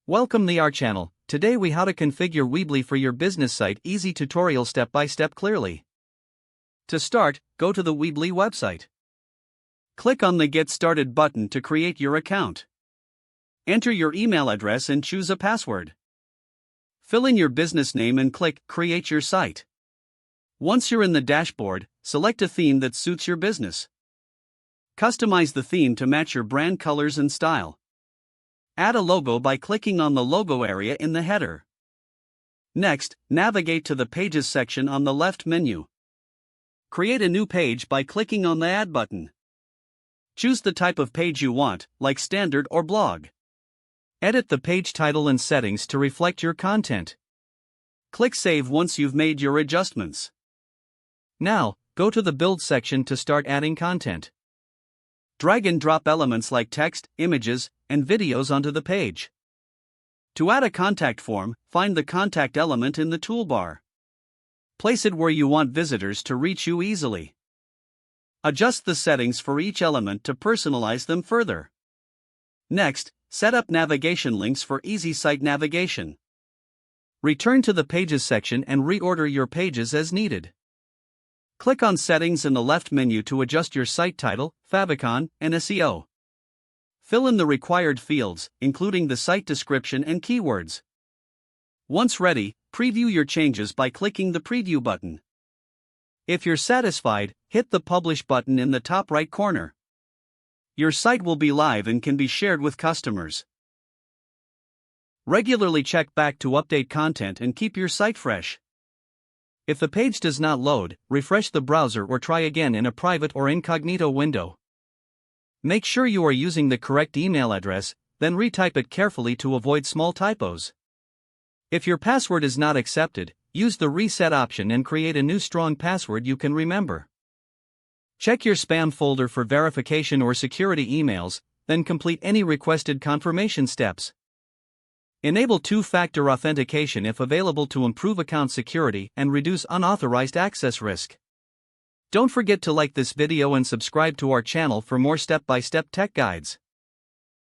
Welcome to our channel. Today we how to configure Weebly for your business site. Easy tutorial step by step clearly. To start, go to the Weebly website. Click on the Get Started button to create your account. Enter your email address and choose a password. Fill in your business name and click Create Your Site. Once you're in the dashboard, select a theme that suits your business. Customize the theme to match your brand colors and style. Add a logo by clicking on the logo area in the header. Next, navigate to the Pages section on the left menu. Create a new page by clicking on the Add button. Choose the type of page you want, like standard or blog. Edit the page title and settings to reflect your content. Click Save once you've made your adjustments. Now, go to the Build section to start adding content. Drag and drop elements like text, images, and videos onto the page. To add a contact form, find the contact element in the toolbar. Place it where you want visitors to reach you easily. Adjust the settings for each element to personalize them further. Next, set up navigation links for easy site navigation. Return to the Pages section and reorder your pages as needed. Click on Settings in the left menu to adjust your site title, favicon, and SEO. Fill in the required fields, including the site description and keywords. Once ready, preview your changes by clicking the Preview button. If you're satisfied, hit the Publish button in the top right corner. Your site will be live and can be shared with customers. Regularly check back to update content and keep your site fresh. If the page does not load, refresh the browser or try again in a private or incognito window. Make sure you are using the correct email address, then retype it carefully to avoid small typos. If your password is not accepted, use the Reset option and create a new strong password you can remember. Check your spam folder for verification or security emails, then complete any requested confirmation steps. Enable two-factor authentication if available to improve account security and reduce unauthorized access risk. Don't forget to like this video and subscribe to our channel for more step-by-step tech guides.